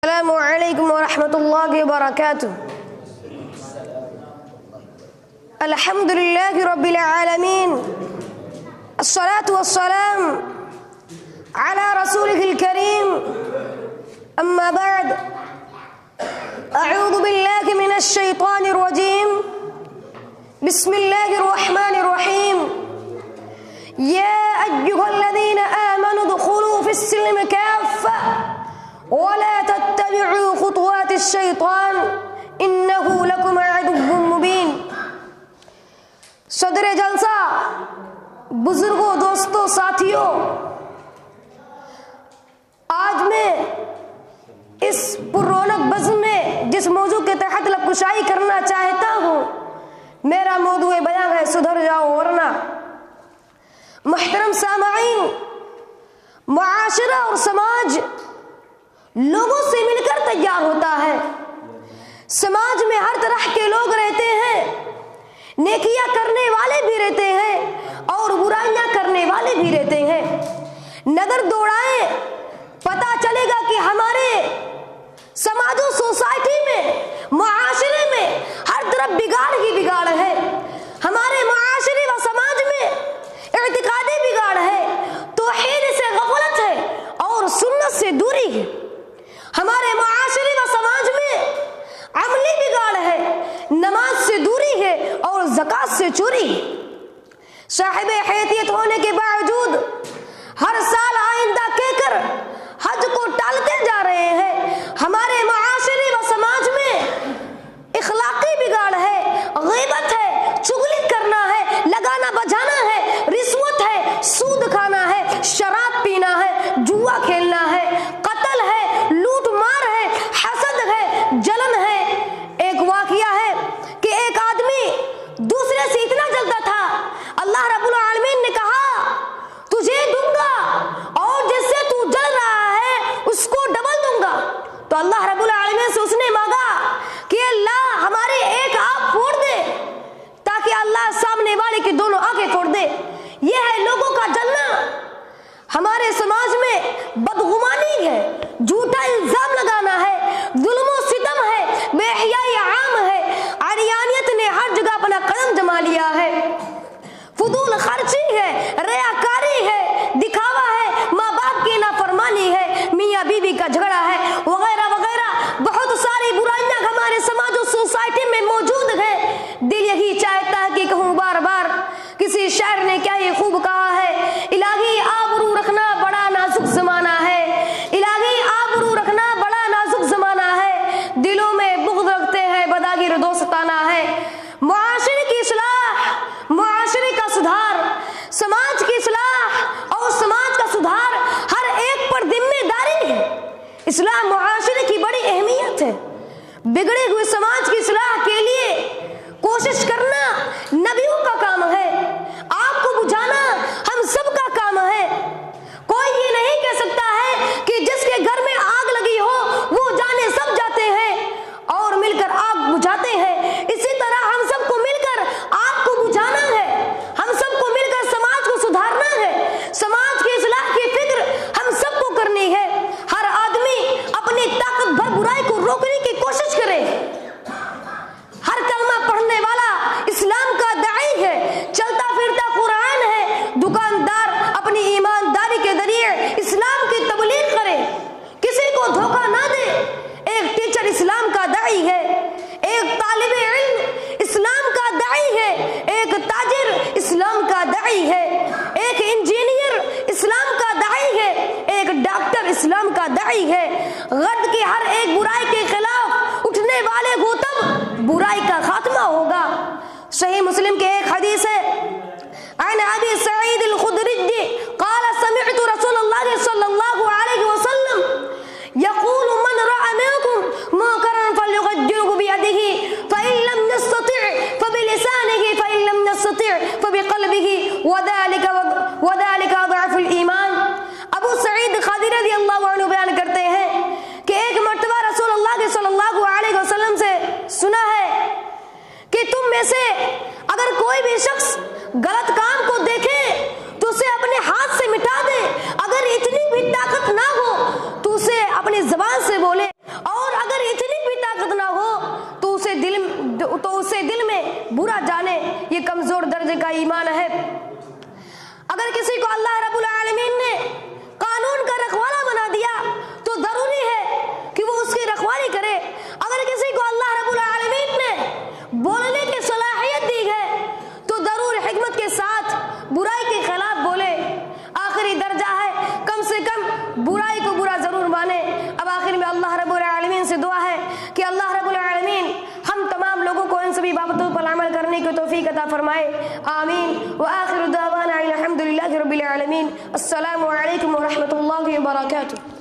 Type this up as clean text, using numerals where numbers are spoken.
السلام علیکم ورحمۃ اللہ وبرکاتہ۔ الحمد للہ رب العالمین، الصلاة والسلام علی رسولہ الکریم، اما بعد، اعوذ باللہ من الشیطان الرجیم، بسم اللہ الرحمن الرحیم۔ یا ایہا الذین آمنوا ادخلوا فی السلم کافۃ ولا تتبعوا خطوات الشیطان انه لکم عدو مبین۔ صدر جلسہ، بزرگوں، دوستوں، ساتھیوں، آج میں اس پر رونق بزم میں جس موضوع کے تحت لب کشائی کرنا چاہتا ہوں، میرا موضوع بیان ہے سدھر جاؤ ورنہ۔ محترم سامعین، معاشرہ اور سماج لوگوں سے مل کر تیار ہوتا ہے۔ سماج میں ہر طرح کے لوگ رہتے ہیں، نیکیاں کرنے والے بھی رہتے ہیں اور برائیاں کرنے والے بھی رہتے ہیں۔ نظر دوڑائیں، پتہ چلے گا کہ ہمارے سماج و سوسائٹی میں، معاشرے میں ہر طرف بگاڑ ہی بگاڑ ہے۔ ہمارے معاشرے و سماج میں اعتقادی بگاڑ ہے، توحید سے غفلت ہے اور سنت سے دوری ہے۔ ہمارے معاشرے و سماج میں عملی بگاڑ ہے، نماز سے دوری ہے اور زکوٰۃ سے چوری ہے۔ صاحب حیثیت ہونے کے باوجود ہر سال آئندہ کہہ کر حج کو ٹالتے جا رہے ہیں۔ ہمارے معاشرے و سماج میں اخلاقی بگاڑ ہے، غیبت ہے، چغلی کرنا ہے، لگانا بجانا ہے، رشوت ہے، سود کھانا ہے، شراب پینا ہے، جوا کھیلنا ہے، قتل ہے، لوٹ مار ہے، حسد ہے، جلن ہے۔ ایک واقعہ ہے کہ ایک آدمی دوسرے سے اتنا جلتا تھا، اللہ رب العالمین نے کہا تجھے دوں گا اور جس سے تو جل رہا ہے اس کو ڈبل دوں گا۔ تو اللہ رب العالمین سے اس نے مانگا کہ اللہ ہمارے ایک آنکھ پھوڑ دے تاکہ اللہ سامنے والے کی دونوں آنکھیں پھوڑ دے۔ یہ ہے لوگوں کا جلنا۔ ہمارے سماج میں بدگمانی ہے، جھوٹا الزام لگانا ہے، ظلم و ستم ہے، بے حیائی عام ہے، عریانیت نے ہر جگہ اپنا قدم جما لیا ہے، فضول خرچی ہے، ریاکاری ہے، دکھاوا ہے، ماں باپ کی نافرمانی ہے، میاں بیوی کا جھگڑا ہے، وغیرہ وغیرہ بہت ساری برائیاں ہمارے سماج و سوسائٹی میں موجود ہیں۔ دل یہی چاہتا ہے کہ کہوں بار بار، کسی شاعر نے کیا ہی خوب کہا ہے، الہی آبرو رکھنا بڑا نازک زمانہ ہے، الہی آبرو رکھنا بڑا نازک زمانہ ہے، دلوں میں بغض رکھتے ہیں بداگیر دوستانہ ہے۔ معاشرے کی اصلاح، معاشرے کا سدھار، سماج کی اصلاح اور سماج کا سدھار ہر ایک پر ذمہ داری ہے۔ اصلاح معاشرے کی بڑی اہمیت ہے۔ بگڑے ہوئے سماج کی اصلاح کے لیے کوشش کرنا نبیوں کا کام ہے، آگ کو بجھانا ہم سب کا کام ہے۔ کوئی یہ نہیں کہہ سکتا ہے کہ جس کے گھر میں آگ لگی ہو وہ جانے سب جاتے ہیں اور مل کر آگ بجھاتے ہیں۔ اسی طرح ہم سب کو مل کر آگ کو بجھانا ہے، ہم سب کو مل کر سماج کو سدھارنا ہے، سماج کی اصلاح کی فکر ہم سب کو کرنی ہے۔ ہر آدمی اپنی طاقت بھر برائی کو روکنے کی کوشش کرے۔ ہر کلمہ پڑھنے والا اسلام کا داعی ہے، چلتا پھرتا قرآن ہے، دکاندار اپنی ایمانداری کے ذریعے اسلام کی تبلیغ کرے، کسی کو دھوکہ نہ دے۔ ایک ٹیچر اسلام کا داعی ہے، ایک طالب علم اسلام کا داعی ہے، ایک تاجر اسلام کا داعی ہے، ایک انجینئر اسلام کا داعی ہے، ایک ڈاکٹر اسلام کا داعی ہے۔ غرض کی ہر ایک برائی کے خلاف اٹھنے والے کو تب برائی کا خاتمہ ہوگا۔ صحیح مسلم کے ایک حدیث ہے، عن ابی سعید الخدری قال سمعت رسول اللہ صلی اللہ علیہ وسلم یقول من رأى منکم منکرا فلیغیرہ بیدہ فإن لم یستطع فبلسانہ فإن لم یستطع فبقلبہ وذلک اضعف الایمان۔ ابو سعید خدری رضی اللہ عنہ بیان کرتے ہیں کہ ایک مرتبہ رسول اللہ صلی اللہ علیہ وسلم سے سنا ہے کہ تم میں سے اگر کوئی بھی شخص غلط کام کو دیکھے تو اسے اپنے ہاتھ سے مٹا دے، اگر اتنی بھی طاقت نہ ہو تو اسے اپنی زبان سے بولے سمجھنے کی توفیق عطا فرمائے، آمین۔ وآخر دعوانا الحمدللہ رب العالمین۔ السلام علیکم ورحمۃ اللہ وبرکاتہ۔